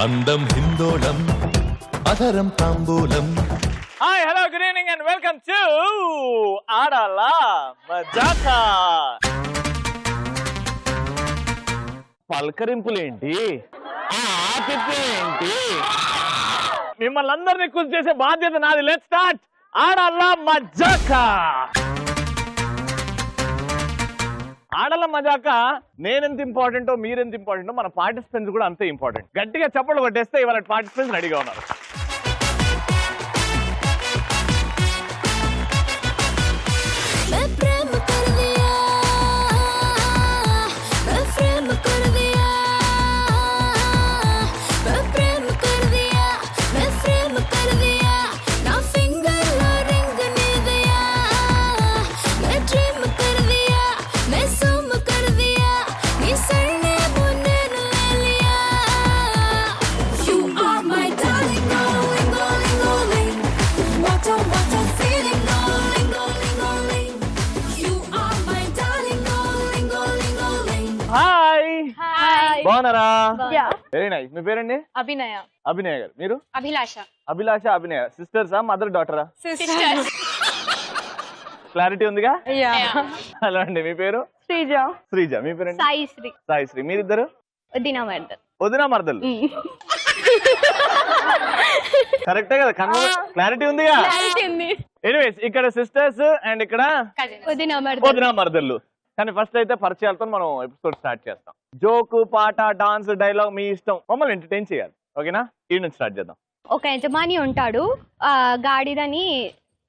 అందం హిందోళం అధరం తాంబూలం. Hi hello good evening and welcome to Aadala Majaka. పలకరింపులేంటి, ఆతిథ్యమేంటి, మిమ్మల్ని అందరినీ కృషి చేసే బాధ్యత నాది. లెట్స్ స్టార్ట్ ఆడాలా మజాకా. ఆడల మజాక నేనెంత ఇంపార్టెంటో మీరెంత ఇంపార్టెంటో మన పార్టిసిపెంట్స్ కూడా అంతే ఇంపార్టెంట్. గట్టిగా చప్పట్లు కొట్టేస్తే ఇవాళ పార్టిసిపెంట్స్ రెడీగా ఉన్నారు. బాగున్నారా? Very nice. మీ పేరండి? అభినయ. అభినయ గారు. మీరు? అభిలాష. అభిలాష, అభినయ. సిస్టర్సా, మదర్ డాటరా? క్లారిటీ ఉందిగా? హలో అండి, మీ పేరు? శ్రీజ. శ్రీజ. మీ పేరండి? సాయిశ్రీ. సాయిశ్రీ. మీరిద్దరు? వదినా మర్దల్. వదినా మర్దలు. కరెక్టే కదా? క్లారిటీ ఉందిగా? ఎనీవేస్, ఇక్కడ సిస్టర్స్ అండ్ ఇక్కడ వదినా మర్దళ్ళు. కానీ ఫస్ట్ అయితే పరిచయాలతో మనం ఎపిసోడ్ స్టార్ట్ చేస్తాం. జోకు, పాట, డాన్స్, డైలాగ్ మీ ఇష్టం. మమ్మల్ని ఎంటర్టైన్ చేయాలి. ఓకేనా? ఈ నుంచి స్టార్ట్ చేద్దాం. ఒక యజమాని ఉంటాడు, గాడిదని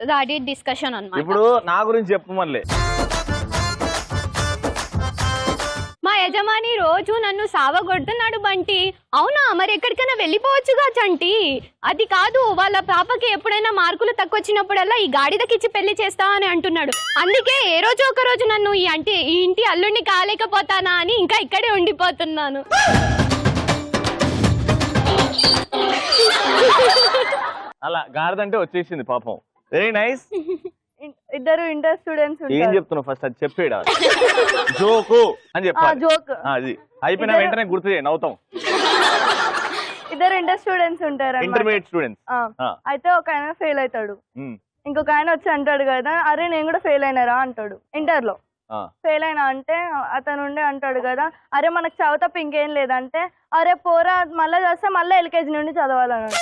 గాడి డిస్కషన్ అన్నమాట. ఇప్పుడు నా గురించి చెప్పు. మళ్ళీ మా యజమాని రోజు నన్ను సావగొడుతున్నాడు బంటి. అవునా, మరి ఎక్కడికైనా వెళ్ళిపోవచ్చుగా చంటి. అది కాదు, వాళ్ళ పాపకి ఎప్పుడైనా మార్కులు తక్కువ వచ్చినప్పుడల్లా ఈ గాడిదకిచ్చి పెళ్లి చేస్తా అని అంటున్నాడు. అందుకే ఏ రోజు ఒక రోజు నన్ను ఈ ఇంటి అల్లుడిని కాలేకపోతానా అని ఇంకా ఇక్కడే ఉండిపోతున్నాను. అలా గాడిదంటే వచ్చేసింది పాపం. Very nice. ఇద్దరు ఇంటర్ స్టూడెంట్స్. ఏం చెప్తున్నావు ఫస్ట్? అది చెప్పేడా? జోకు అని చెప్పాలి. జోక్ అది అయిపోయిన వెంటనే గుర్తు చేయి, నవ్వుతాం. ఇద్దరు ఇంటర్ స్టూడెంట్స్ ఉంటారు, ఇంటర్మీడియట్ స్టూడెంట్స్. అయితే ఒక ఆయన ఫెయిల్ అవుతాడు, ఇంకొక ఆయన వచ్చి అంటాడు కదా, అరే నేను కూడా ఫెయిల్ అయినారా అంటాడు. ఇంటర్ లో ఫెయిల్ అయినా అంటే అతను ఉండే అంటాడు కదా, అరే మనకు చదువు తప్ప ఇంకేం లేదంటే, అరే పోరా మళ్ళీ చేస్తే మళ్ళీ ఎల్కేజీ నుండి చదవాలన్నాడు.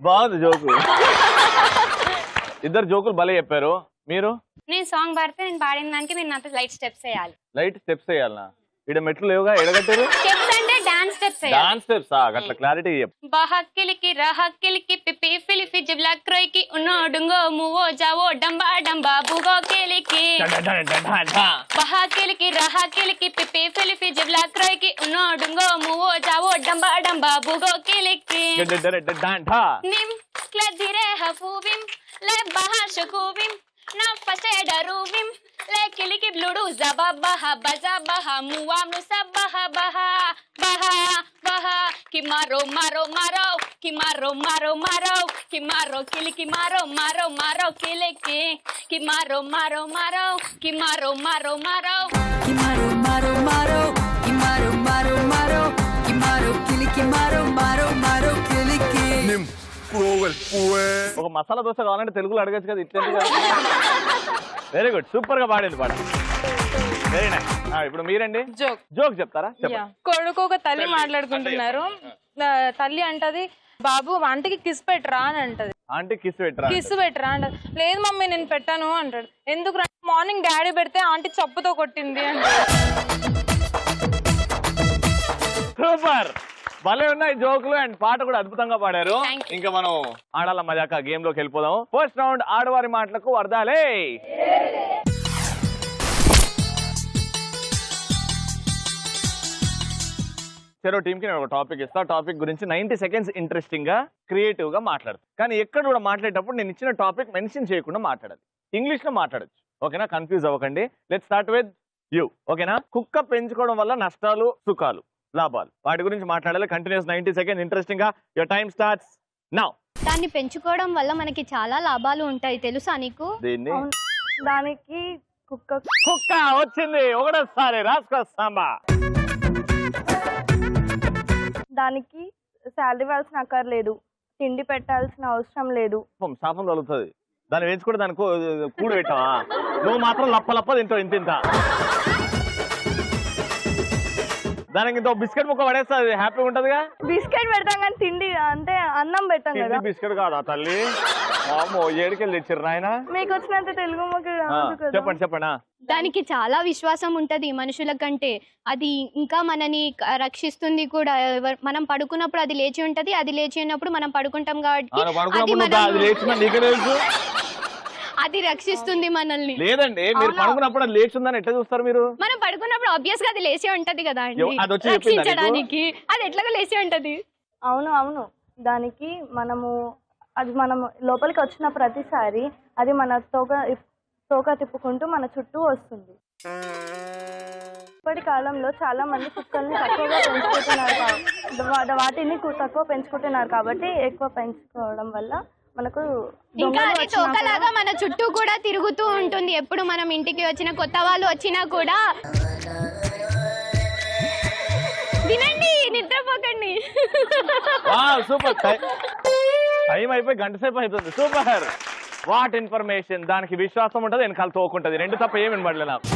బాగుంది జోకు. ఇద్దరు జోకులు భలే చెప్పారు. మీరు? నేను సాంగ్ పాడితే నేను పాడిన దానికి మీరు నాతో లైట్ స్టెప్స్ వేయాలి. లైట్ స్టెప్స్ వేయాలనా? ఇక్కడ మెట్లు లేవుగా, ఎడగట్టారు. స్టెప్స్ అంటే డాన్స్ స్టెప్స్ వేయాలి. డాన్స్ స్టెప్స్ అట్లా క్లారిటీ చెప్పు. బహక్కిలికి రహక్కిలికి పిపి ఫిలిఫి జిబ్లాక్ క్రోయికి ఉన్నోడుంగో మువో జావో డంబా డంబా బుగో కిలికి. బహక్కిలికి రహక్కిలికి పిపి ఫిలిఫి జిబ్లాక్ క్రోయికి ఉన్నోడుంగో మువో జావో డంబా డంబా బుగో కిలికి. నిమ్ క్లదిరే హఫూవిం లే బహాషకువిం నా ఫషేడరువిం లే కిలికి బ్లుడు జబా బహా బజా బహా మువాం నుసబహా బహా బహా బహా కి మారో మారో మారో కి మారో మారో మారో కి మారో కిలికి మారో మారో మారో కిలికి కి మారో మారో మారో కి మారో మారో మారో కి మారో మారో మారో కి మారో మారో మారో కి మారో కిలికి మారో మారో మారో కిలికి. ఒక మసాలా దోశ కావాలంటే తెలుగులో అడగచ్చు కదా, ఇట్లా. వెరీ గుడ్, సూపర్ గా పాడింది పాట. Very nice. ఇప్పుడు మీరండి? జోక్ చెప్తారా? కొడుకు ఒక తల్లి మాట్లాడుకుంటున్నారు. తల్లి అంటది, బాబు ఆంటీకి కిస్ పెట్టరా అని అంటది. ఆంటీ కిస్ పెట్టరా? కిస్ పెట్టరా అంటది. లేదు మమ్మీ నేను పెట్టాను అంటాడు. ఎందుకు? మార్నింగ్ డాడీ పెడితే ఆంటీ చెప్పుతో కొట్టింది అంటాడు. సూపర్, భలే ఉన్నాయి జోకులు అండ్ పాట కూడా అద్భుతంగా పాడారు. ఇంకా మనం ఆడాల మజాక గేమ్ లోకి వెళ్ళిపోదాం. ఫస్ట్ రౌండ్ ఆడవారి మాటలకు అర్థాలే. చెరో టీమ్ కి నేను ఒక టాపిక్ ఇస్తా. టాపిక్ గురించి 90 సెకండ్స్ ఇంట్రెస్టింగ్ గా క్రియేటివ్ గా మాట్లాడదు. కానీ ఎక్కడ కూడా మాట్లాడేటప్పుడు నేను ఇచ్చిన టాపిక్ మెన్షన్ చేయకుండా మాట్లాడాలి. ఇంగ్లీష్ లో మాట్లాడచ్చు. ఓకేనా? కన్ఫ్యూజ్ అవ్వకండి. Let's start with you. ఓకేనా? కుక్క పెంచుకోవడం వల్ల నష్టాలు, సుఖాలు, లాభాలు, వాటి గురించి మాట్లాడాలి. కంటిన్యూస్ 90 సెకండ్స్ ఇంట్రెస్టింగ్ గా. Your time starts now. దాన్ని పెంచుకోవడం వల్ల మనకి చాలా లాభాలు ఉంటాయి, తెలుసా నీకు? దీన్ని దానికి కుక్క కుక్క వచ్చింది ఒకటోసారి రాసుకో సాంబా. దానికి శాలరీ ఇవ్వాల్సిన అక్కర్లేదు, తిండి పెట్టాల్సిన అవసరం లేదు. శాపం కలుగుతుంది. దాన్ని వేయించుకుంటే దానికి కూడు పెట్టావా? నువ్వు మాత్రం లప్ప తింటావు ఇంత. దానికి ఇంత బిస్కెట్ ముక్క పడేస్తుంది, హ్యాపీగా ఉంటదిగా. బిస్కెట్ పెడతాం కానీ తిండి అంటే అన్నం పెట్టాం కదా. బిస్కెట్ కాదా తల్లి? ఏడుకెళ్ళి తెచ్చిర్రు నాయన. మీకు వచ్చినంత తెలుగు చెప్పండి. దానికి చాలా విశ్వాసం ఉంటది మనుషుల కంటే. అది ఇంకా మనని రక్షిస్తుంది కూడా. మనం పడుకున్నప్పుడు అది లేచి ఉంటది, అది లేచి ఉన్నప్పుడు మనం పడుకుంటాం కాబట్టి అది రక్షిస్తుంది మనల్ని. లేదండి, మీరు పడుకున్నప్పుడు అది లేచి ఉందని ఎట్లా చూస్తారు మీరు? మనం పడుకున్నప్పుడు ఆబ్వియస్ గా అది లేచి ఉంటది కదా అండి, అది వచ్చి చెప్పిందా నీకు? రక్షించడానికి. అది ఎట్లాగా లేచి ఉంటది. అవును దానికి అది మనం లోపలికి వచ్చిన ప్రతిసారి అది మన తోక తిప్పుకుంటూ మన చుట్టూ వస్తుంది. ఇప్పటి కాలంలో చాలా మంది కుక్కల్ని తక్కువగా పెంచుకుంటున్నారు, వాటిని తక్కువ పెంచుకుంటున్నారు కాబట్టి ఎక్కువ పెంచుకోవడం వల్ల మనకు ఇంకా అది తోకలాగా మన చుట్టూ కూడా తిరుగుతూ ఉంటుంది. ఎప్పుడు మనం ఇంటికి వచ్చిన కొత్త వాళ్ళు వచ్చినా కూడా వినండి, నిద్రపోకండి. సూపర్. టైం అయిపోయి గంట సేపు అయిపోతుంది. సూపర్. What information. దానికి విశ్వాసం ఉంటుంది, వెనకాల తోకుంటది. రెండు తప్ప ఏమి వినబడలే నాకు.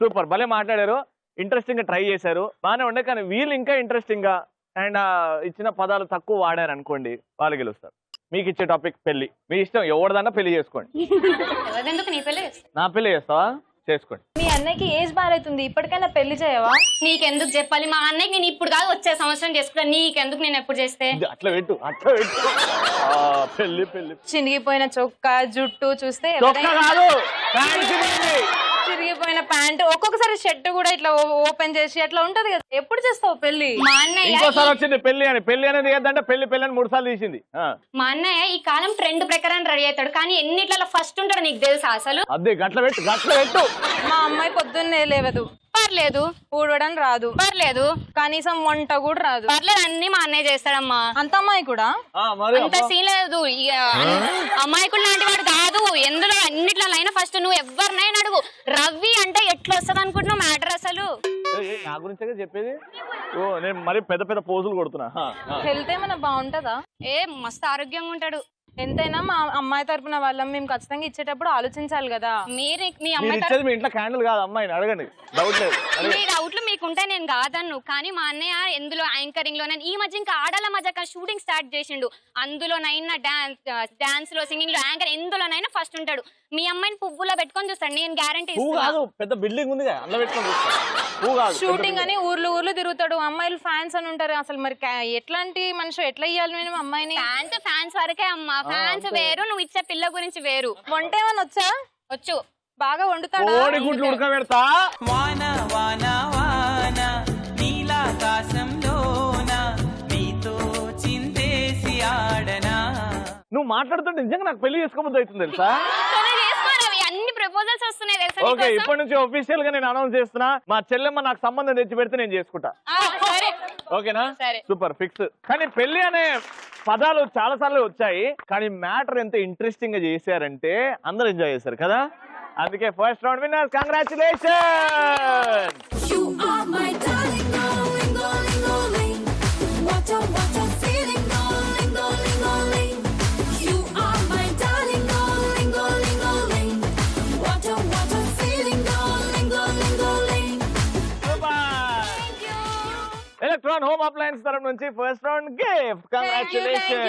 సూపర్, భలే మాట్లాడారు. ఇంట్రెస్టింగ్ గా ట్రై చేశారు, బాగానే ఉండే. కానీ వీళ్ళు ఇంకా ఇంట్రెస్టింగ్ గా అండ్ ఇచ్చిన పదాలు తక్కువ వాడారు అనుకోండి, వాళ్ళు గెలుస్తారు. మీకు ఇచ్చే టాపిక్ పెళ్లి. మీ ఇష్టం, ఎవరిదన్నా పెళ్లి చేసుకోండి. నా పెళ్లి చేస్తావా? చేసుకోండి. మీ అన్నయ్యకి ఏజ్ బారైతుంది, ఇప్పటికైనా పెళ్లి చేయవా? నీకెందుకు చెప్పాలి? మా అన్నయ్యకి నేను ఇప్పుడు కాదు వచ్చే సంవత్సరం చేసుకున్నా, నీకెందుకు నేను ఎప్పుడు చేస్తే? అట్లా పెట్టు. పెళ్లి చినిగిపోయిన చొక్కా జుట్టు చూస్తే చిరిగిపోయిన ప్యాంట్, ఒక్కొక్కసారి షర్ట్ కూడా ఇట్లా ఓపెన్ చేసి అట్లా ఉంటది కదా. ఎప్పుడు చేస్తావు పెళ్లి? మా అన్నయ్య ఇంకోసారి వచ్చింది పెళ్లి అనేది ఏదంటే పెళ్లి అని 3 సార్లు తీసింది. మా అన్నయ్య ఈ కాలం ట్రెండ్ ప్రకారం రెడీ అవుతాడు, కానీ ఎన్నిట్లలో ఫస్ట్ ఉంటాడు నీకు తెలుసా అసలు? అదే గట్ల పెట్టు. మా అమ్మాయి పొద్దున్నే లేవదు, పర్లేదు. ఊడవడం రాదు, పర్లేదు. కనీసం వంట కూడా రాదు, పర్లేదు. అన్ని మా అన్నయ్య చేస్తాడమ్మా. అంత అమ్మాయి కూడా అంత సీన్ లేదు. అమాయకుడు లాంటి వాడు కాదు. ఎందులో అన్నిట్లో అయినా ఫస్ట్ నువ్వు ఎవరినైనా అడుగు. రవి అంటే ఎట్లా వస్తుంది అనుకుంటున్నావు మ్యాటర్ అసలు? నా గురించే చెప్పేది. నేను మరి పెద్ద పోజులు కొడుతున్నా. హెల్త్ ఏమైనా బాగుంటదా? మస్తు ఆరోగ్యంగా ఉంటాడు. ఎంతైనా మా అమ్మాయి తరపున వాళ్ళం మేము ఖచ్చితంగా ఇచ్చేటప్పుడు ఆలోచించాలి కదా. మీ అమ్మాయి మీ ఇంట్లో క్యాండిల్ కాదు, అమ్మాయిని అడగండి. డౌట్ లేదు. మీ డౌట్లు మీకుంటే నేను కాదన్ను, కానీ మా అన్నయ్య ఎందులో యాంకరింగ్ లో ఈ మధ్య ఇంకా ఆడాల మధ్య షూటింగ్ స్టార్ట్ చేసిండు. అందులోనైనా డాన్స్ లో, సింగింగ్ లో, యాంకర్ ఎందులోనైనా ఫస్ట్ ఉంటాడు. మీ అమ్మాయిని పువ్వులో పెట్టుకొని చూస్తాడు, నేను గ్యారంటీ ఇస్తాను. పెద్ద బిల్డింగ్ ఉంది, షూటింగ్ అని ఊర్లు తిరుగుతాడు. అమ్మాయిలు ఫ్యాన్స్ అని ఉంటారు. అసలు మరి ఎట్లాంటి మనిషి, ఎట్లా ఇయ్యాలి మేము అమ్మాయిని? ఫ్యాన్స్ వరకే అమ్మా. ఫ్యాన్స్ వేరు, నువ్వు ఇచ్చే పిల్ల గురించి వేరు. వంట ఏమన్నా వచ్చా? వచ్చు, బాగా వండుతాడు. కోడిగుడ్లు ఉడకబెడతా. వాన వాన వాన నీలాకాశంలోన నీతో చిందేసి ఆడనా. నువ్వు మాట్లాడుతుంటే నిజంగా నాకు పెళ్లి చేసుకోబోద్దు అవుతుంది తెలుసా? అన్ని ప్రపోజల్స్ వస్తున్నాయి తెలుసా? ఓకే, ఇప్పటి నుంచి ఒఫీషియల్ గా నేను అనౌన్స్ చేస్తున్నా, మా చెల్లెమ్మ నాకు సంబంధం తెచ్చి పెడితే నేను చేసుకుంటా. ఓకేనా? Super, fix. కానీ పెళ్లి అనే పదాలు చాలా సార్లు వచ్చాయి, కానీ మ్యాటర్ ఎంత ఇంట్రెస్టింగ్ గా చేశారంటే అందరూ ఎంజాయ్ చేశారు కదా. అందుకే first round winner. Congratulation. Electron home appliance తరఫు నుంచి first round gift. Congratulation.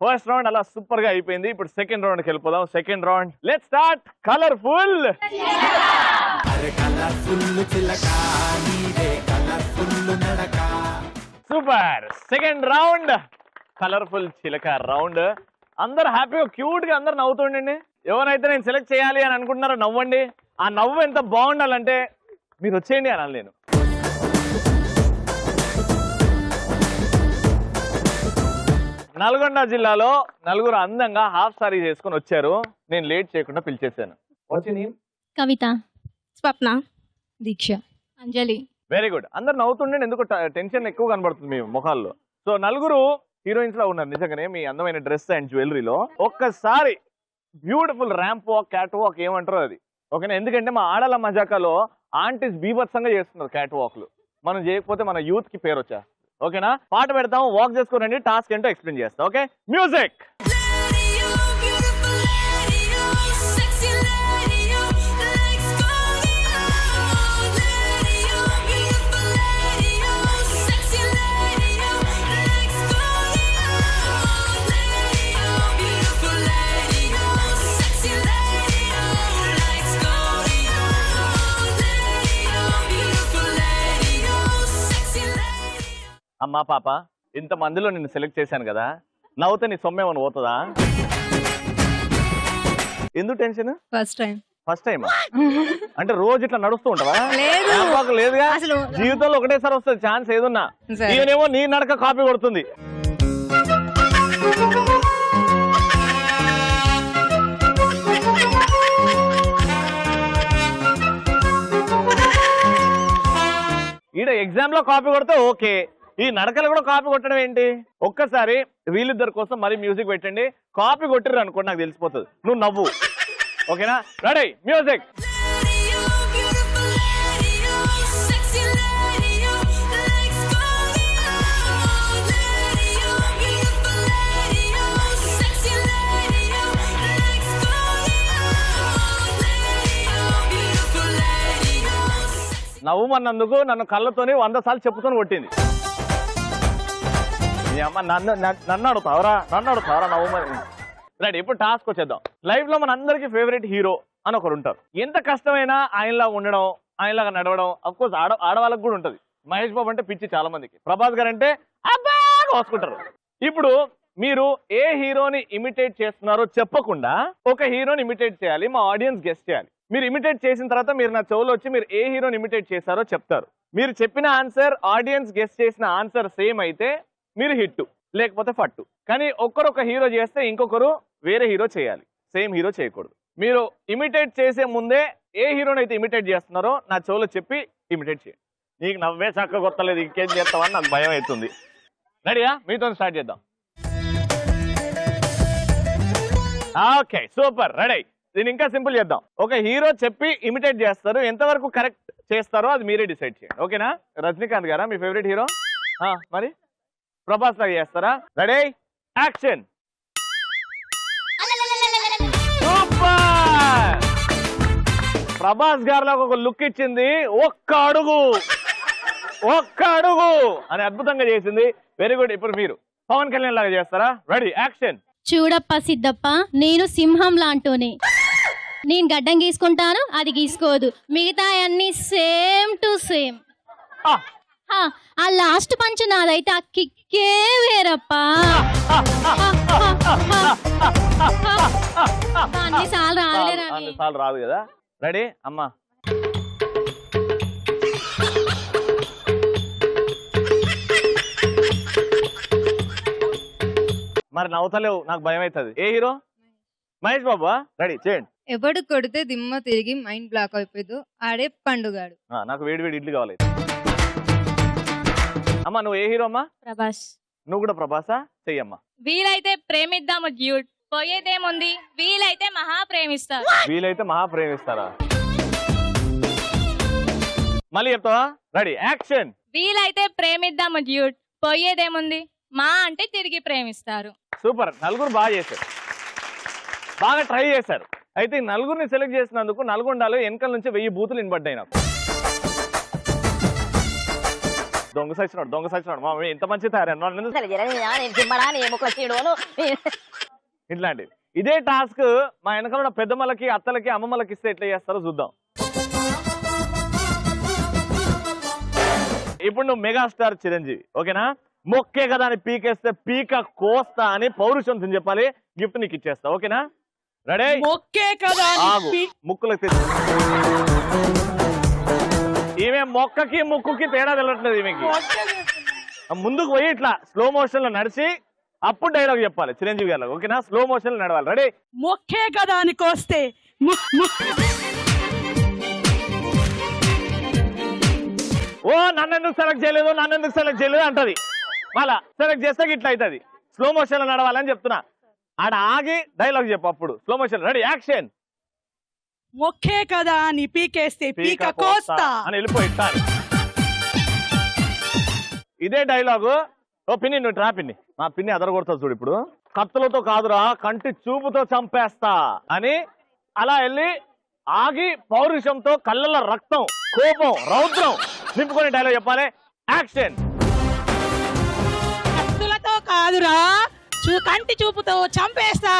First round అలా సూపర్ గా అయిపోయింది. ఇప్పుడు సెకండ్ రౌండ్ కి వెళ్ళిపోదాం. Second round, let's start. Colourful. Super. Second round colourful చిలక రౌండ్. అందరు హ్యాపీగా క్యూట్ గా అందరు నవ్వుతుండండి. ఎవరైతే నేను సెలెక్ట్ చేయాలి అని అనుకుంటున్నారో నవ్వండి. ఆ నవ్వు ఎంత బాగుండాలంటే మీరు వచ్చేయండి అనాలి. నేను నల్గొండ జిల్లాలో నలుగురు అందంగా హాఫ్ సారీ చేసుకుని వచ్చారు. నేను లేట్ చేయకుండా పిలిచేశాను. కవిత, స్వప్న, దీక్ష, అంజలి. Very good. అందరు నవ్వుతుండండి, ఎందుకు టెన్షన్ ఎక్కువ కనబడుతుంది మీ ముఖాల్లో. సో నలుగురు హీరోయిన్స్ లా ఉన్నారు నిజంగానే మీ అందమైన డ్రెస్ అండ్ జ్యువెలరీలో. ఒక్కసారి beautiful ramp walk, cat walk ఏమంటారో అది, ఓకేనా? ఎందుకంటే మా ఆడల మజాకాలో ఆంటీస్ బీభత్సంగా చేస్తున్నారు క్యాట్ వాక్లు. మనం చేయకపోతే మన యూత్ కి పేరు వచ్చేస్తుంది, ఓకేనా? పాట పెడతాం, వాక్ చేసుకోరండి, టాస్క్ ఏంటో ఎక్స్ప్లెయిన్ చేస్తాం. Okay, music. అమ్మా పాప, ఇంత మందిలో నిన్ను సెలెక్ట్ చేశాను కదా, నవ్వుతే నీ సొమ్మేమని పోతుందా? ఎందుకు tension? First time. First time అంటే రోజు ఇట్లా నడుస్తూ ఉంటావా? లేదు. లేదుగా, అసలు జీవితంలో ఒకటేసారి వస్తుంది ఛాన్స్ ఏదున్నా. ఈయనేమో నీ నడక కాపీ కొడుతుంది. ఈడ ఎగ్జామ్ లో కాపీ కొడితే ఓకే, ఈ నడకలు కూడా కాపీ కొట్టడం ఏంటి? ఒక్కసారి వీళ్ళిద్దరి కోసం మరి మ్యూజిక్ పెట్టండి. కాపీ కొట్టిర్రు అనుకోండి, నాకు తెలిసిపోతుంది, నువ్వు నవ్వు, ఓకేనా? Ready, music. నవ్వుమన్నందుకు నన్ను కళ్ళతోని 100 సార్లు చెప్పుతోని కొట్టింది. నీ అమ్మ నన్ను అడుగుతావరా నవ్వుమని. రైట్, ఇప్పుడు టాస్క్ వచ్చేద్దాం. లైఫ్ లో మన అందరికి ఫేవరెట్ హీరో అని ఒకరు ఉంటారు. ఎంత కష్టమైనా ఆయనలాగా ఉండడం, ఆయనలాగా నడవడం. అఫ్ కోర్స్ ఆడవాళ్ళకి కూడా ఉంటది. మహేష్ బాబు అంటే పిచ్చి చాలా మందికి, ప్రభాస్ గారు అంటే అబ్బా కోసుకుంటారు. ఇప్పుడు మీరు ఏ హీరోని ఇమిటేట్ చేస్తున్నారో చెప్పకుండా ఒక హీరోని ఇమిటేట్ చేయాలి, మా ఆడియన్స్ గెస్ట్ చేయాలి. మీరు ఇమిటేట్ చేసిన తర్వాత మీరు నా చెవులో వచ్చి మీరు ఏ హీరోని ఇమిటేట్ చేశారో చెప్తారు. మీరు చెప్పిన ఆన్సర్ ఆడియన్స్ గెస్ట్ చేసిన ఆన్సర్ సేమ్ అయితే మీరు హిట్, లేకపోతే ఫట్టు. కానీ ఒక్కరొక హీరో చేస్తే ఇంకొకరు వేరే హీరో చేయాలి, సేమ్ హీరో చేయకూడదు. మీరు ఇమిటేట్ చేసే ముందే ఏ హీరోని అయితే ఇమిటేట్ చేస్తున్నారో నా చెవులో చెప్పి ఇమిటేట్ చేయండి. నీకు నవ్వే చక్కగా కొత్తలేదు, ఇంకేం చేస్తామని నాకు భయం అవుతుంది. రెడీయా? మీతో స్టార్ట్ చేద్దాం. Okay, super, ready. దీన్ని ఇంకా సింపుల్ చేద్దాం. ఒక హీరో చెప్పి ఇమిటేట్ చేస్తారు, ఎంతవరకు కరెక్ట్ చేస్తారో అది మీరే డిసైడ్ చేయండి, ఓకేనా? రజనీకాంత్ గారా మీ ఫేవరెట్ హీరో? మరి ప్రభాస్ లాగా చేస్తారా? Ready, action. సూపర్! ప్రభాస్ గారిలో ఒక లుక్ ఇచ్చింది, ఒక్క అడుగు అని అద్భుతంగా చేసింది. Very good. ఇప్పుడు మీరు పవన్ కళ్యాణ్ లాగా చేస్తారా? Ready, action. చూడప్ప సిద్ధప్ప, నేను సింహం లాంటోనే. నేను గడ్డం గీసుకుంటాను, అది గీసుకోదు. మిగతా అన్ని సేమ్ టు సేమ్. ఆ లాస్ట్ పంచ్ నాదైతే ఆ కిక్కే వేరప్పా. అన్నిసార్లు అన్నిసార్లు రాదు కదా. రెడీ అమ్మా. మరి నవ్వుతలేవు, నాకు భయం అవుతుంది. ఏ హీరో? మహేష్ బాబు. రెడీ చేయండి. ఎవడు కొడితే దిమ్మ తిరిగి మైండ్ బ్లాక్ అయిపోయిందో ఆడే పండుగాడు. నాకు వేడి వేడి ఇడ్లీ కావాలి. అమ్మా నువ్వు ఏ హీరో అమ్మా? ప్రభాస్. నువ్వు కూడా ప్రభాసా? చెయ్యమ్మా. వీలైతే ప్రేమిద్దాము డ్యూట్, పోయేదేముంది, వీలైతే మహా ప్రేమిస్తారు. వీలైతే మహా ప్రేమిస్తారా? మళ్ళీ చెప్తావా? Ready, action. వీలైతే ప్రేమిద్దాము డ్యూట్, పోయేదేముంది, మా అంటే తిరిగి ప్రేమిస్తారు. సూపర్, నలుగురు బాగా చేశారు, బాగా ట్రై చేశారు. అయితే నలుగురిని సెలెక్ట్ చేసినందుకు నల్గొండలో వెనకాల నుంచి 1000 బూతులు వినబడ్డాయి నాకు. దొంగ సచ్చినాడు మా ఇంత మంచి తయారు ఇట్లాంటి. ఇదే టాస్క్ మా వెనకాల పెద్దమ్మలకి, అత్తలకి, అమ్మమ్మలకి ఇస్తే ఎట్లా చేస్తారో చూద్దాం. ఇప్పుడు నువ్వు మెగాస్టార్ చిరంజీవి, ఓకేనా? మొక్కే కదా అని పీకేస్తే పీక కోస్తా అని పౌరుషం చెప్పాలి. గిఫ్ట్ నీకు ఇచ్చేస్తా, ఓకేనా? రెడీ, మొక్కే కదా ముక్కులకు ఈమె మొక్కకి ముక్కుకి తేడా వెళ్ళట్లేదు. ఈమెకి ముందుకు పోయి ఇట్లా స్లో మోషన్ లో నడిచి అప్పుడు డైలాగ్ చెప్పాలి చిరంజీవి గారు, ఓకేనా? స్లో మోషన్ లో నడవాలి. రెడీ, మొక్కే కదా అని కోస్తే ఓ నన్నెందుకు సెలెక్ట్ చేయలేదు అంటది. మళ్ళా సెలెక్ట్ చేస్తే ఇట్లా అవుతుంది. స్లో మోషన్ లో నడవాలని చెప్తున్నా. ఆడ ఆగి డైలాగ్ చెప్పు, అప్పుడు స్లో మోషన్. Ready, action. మొక్కే కదా అని పీకేస్తే పీక కోస్తా అని వెళ్ళిపోయి ఇదే డైలాగు. ఓ పిన్ని, నువ్వు ట్రా పిన్ని. మా పిన్ని అదరగొడతా చూడు. ఇప్పుడు కత్తులతో కాదురా, కంటి చూపుతో చంపేస్తా అని అలా వెళ్ళి ఆగి పౌరుషంతో కళ్ళల్లో రక్తం, కోపం, రౌద్రం నింపుకొని డైలాగ్ చెప్పాలి. యాక్షన్. కత్తులతో కాదురా, కంటి చూపుతో చంపేస్తా.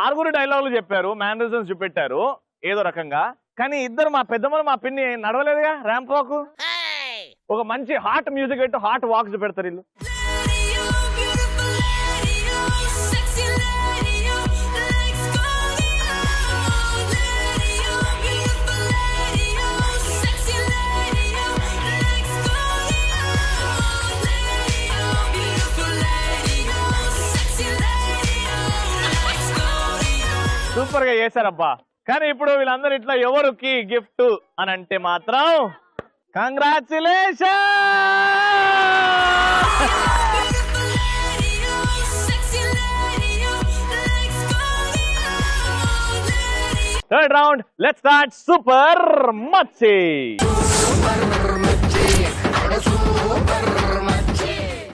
6 డైలాగులు చెప్పారు, మేనరిజమ్స్ చూపెట్టారు ఏదో రకంగా. కానీ ఇద్దరు, మా పెద్దమ్మలు మా పిన్ని నడవలేదుగా ర్యాంప్ వాక్. ఒక మంచి హాట్ మ్యూజిక్ పెట్టు, హాట్ వాక్ చూపెడతారు వీళ్ళు. సూపర్ గా చేశారబ్బా. కానీ ఇప్పుడు వీళ్ళందరూ ఇట్లా ఎవరికి గిఫ్ట్ అని అంటే మాత్రం congratulation. Third round, let's start super మచ్చి.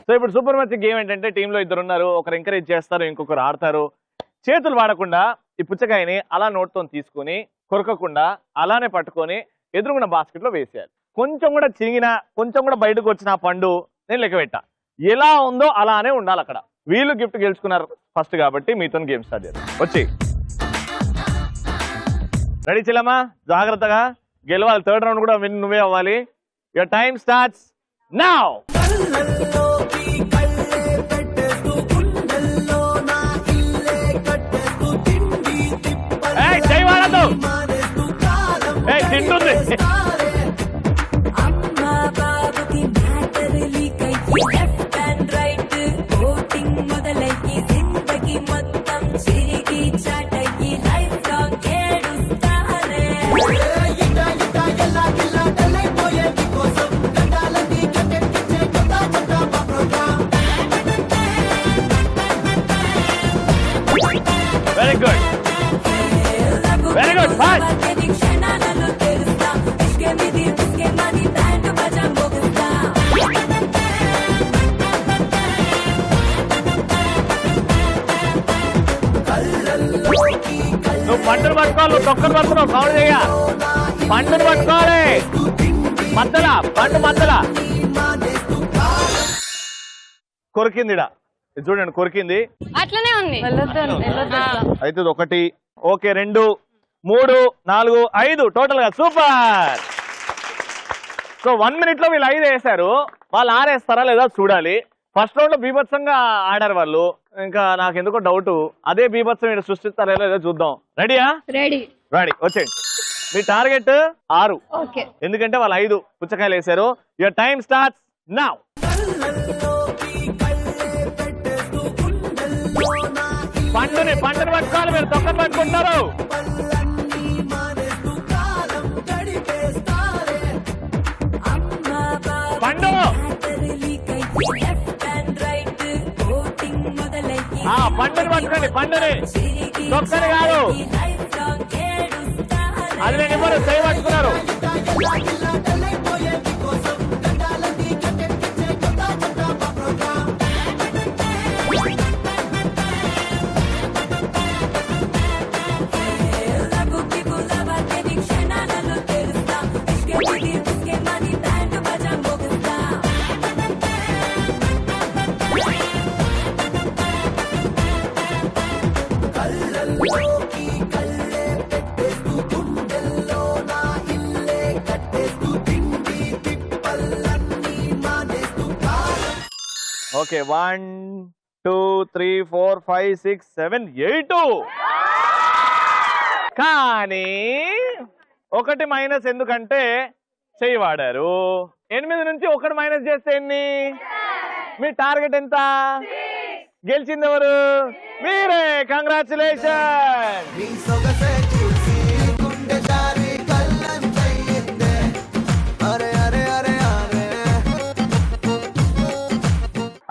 సో ఇప్పుడు సూపర్ మచ్చి గేమ్ ఏంటంటే, టీమ్ లో 2 ఉన్నారు. ఒకరు ఎంకరేజ్ చేస్తారు, ఇంకొకరు ఆడతారు. చేతులు వాడకుండా ఈ పుచ్చకాయని అలా నోట్తో తీసుకుని కొరకకుండా అలానే పట్టుకొని ఎదురుగున్న బాస్కెట్ లో వేసేయాలి. కొంచెం కూడా చిరిగినా, కొంచెం కూడా బయటకు వచ్చిన పండు నేను లెక్క పెట్టా. ఎలా ఉందో అలానే ఉండాలి అక్కడ. వీళ్ళు గిఫ్ట్ గెలుచుకున్నారు ఫస్ట్ కాబట్టి మీతో గేమ్ స్టార్ట్ చేద్దాం. వచ్చి రెడీ చెల్లమ్మా, జాగ్రత్తగా గెలవాలి. థర్డ్ రౌండ్ కూడా విన్ నువ్వే అవ్వాలి. Your time starts now. తింటుంది. Very good, very good, fast. నువ్వు పండును పట్టుకోవాలి, నువ్వు తొక్కను పట్టుకున్నావు, కౌంట్ చేయ. పండును పట్టుకోవాలి, మద్దల పండు మద్దల. కొరికింది చూడండి, కొరికింది. అట్లనే ఉంది. అయితే 1, ఓకే, 2, 3, 4, 5 టోటల్ గా. సూపర్. సో 1 minute లో వీళ్ళు 5 వేశారు. వాళ్ళు 6 వేస్తారా లేదా చూడాలి. ఫస్ట్ రౌండ్ లో బీభత్సంగా ఆడారు వాళ్ళు. ఇంకా నాకు ఎందుకో డౌట్, అదే బీభత్సం వీళ్ళు సృష్టిస్తారా లేదో చూద్దాం. రెడీయా? రెడీ. వచ్చేయండి. మీ టార్గెట్ 6, ఎందుకంటే వాళ్ళు 5 పుచ్చకాయలు వేశారు. Your time starts now. పండుని పట్టుకోవాలి, మీరు తొక్కను పట్టుకుంటున్నారు. పండు పండుని పట్టుకోండి, పండుని, తొక్కని కాదు. అది నేను ఎవరు చేయి పట్టుకున్నారు. ఓకే, 1, 2, 3, 4, 5, 6, 7, 8. కానీ 1 మైనస్, ఎందుకంటే చెయ్యి వాడారు. 8 నుంచి 1 మైనస్ చేస్తే ఎన్ని? మీ టార్గెట్ ఎంత? గెలిచింది ఎవరు? మీరే. కంగ్రాచులేషన్.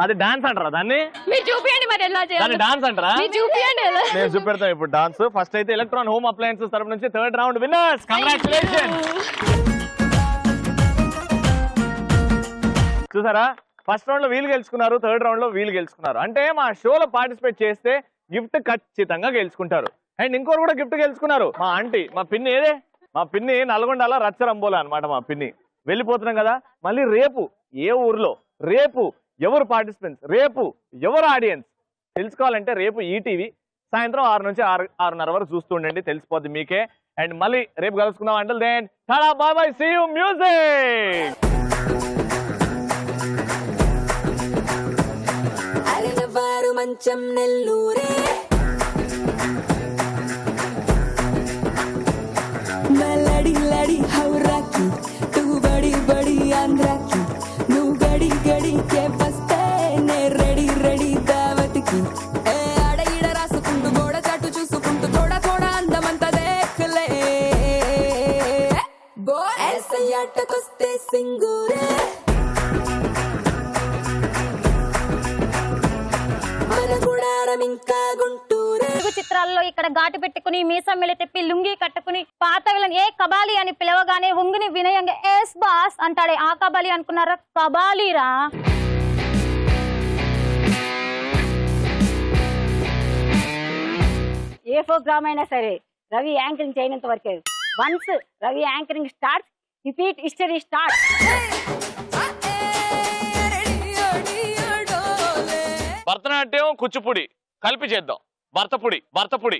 అది డాన్స్ అంటారా దాన్ని? మీరు చూపియండి మరి ఎలా దాన్ని చేయాలి. డాన్స్ అంటారా? మీరు చూపియండి ఎలా. నేను చూపెడతాం ఇప్పుడు డాన్స్. ఫస్ట్ అయితే ఎలక్ట్రాన్ హోమ్ అప్లయన్సెస్ తరపు నుంచి 3rd రౌండ్ విన్నర్స్. కంగ్రాచులేషన్. చూసారా, ఫస్ట్ రౌండ్ లో వీళ్ళు గెలుచుకున్నారు, 3rd రౌండ్ లో వీళ్ళు గెలుచుకున్నారు. అంటే మా షోలో పార్టిసిపేట్ చేస్తే గిఫ్ట్ ఖచ్చితంగా గెలుచుకుంటారు. అండ్ ఇంకోరు కూడా గిఫ్ట్ గెలుచుకున్నారు. మా ఆంటీ, మా పిన్ని ఏదే, మా పిన్ని నల్గొండలో రచ్చరంబోలా అన్నమాట. మా పిన్ని వెళ్ళిపోతున్నాం కదా, మళ్ళీ రేపు ఏ ఊర్లో, రేపు ఎవరు పార్టిసిపెంట్స్, రేపు ఎవరు ఆడియన్స్ తెలుసుకోవాలంటే రేపు ఈటీవీ సాయంత్రం 6 నుంచి 6:30 వరకు చూస్తూ ఉండండి, తెలిసిపోద్ది మీకే. అండ్ మళ్ళీ రేపు కలుసుకుందాం. అంటే then tata bye bye, see you. Music. అలనవారు మంచం నెల్లూరే మలడి లడి హౌరాకి తూ బడి బడి ఆంధ్రాకి నువ్వు గడి గడి కే వస్తే నే రెడీ రెడీ దావత్కి ఏ ఆడ ఈడ రాసుకుంటూ గోడ చాటు చూసుకుంటూ తోడా తోడా అందమంతా దేఖలే బో ऐसे ఆటకొస్తే సింగూరే తెలుగు చిత్రాల్లో ఇక్కడ ఘాటు పెట్టుకుని మీసం మెలి తెప్పి లుంగి కట్టుకుని పాత విలన్ ఏ కబాలి అని పిలవగానే ఉంగిని వినయంగా ఎస్ బాస్ అంటాడే ఆ కబాలి అనుకున్నారా? కబాలీరా. ఏ ప్రోగ్రామ్ అయినా సరే రవి యాంకరింగ్ చేయనంత వరకే. Once Ravi anchoring start, repeat history start. Bharatanatyam Kuchipudi కలిపి చేద్దాం. భర్తపుడి భర్తపుడి.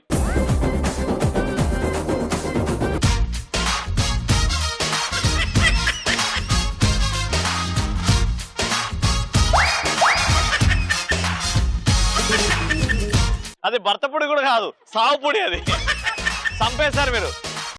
అది భర్తపుడి కూడా కాదు, సావుపుడి. అది చంపేశారు మీరు.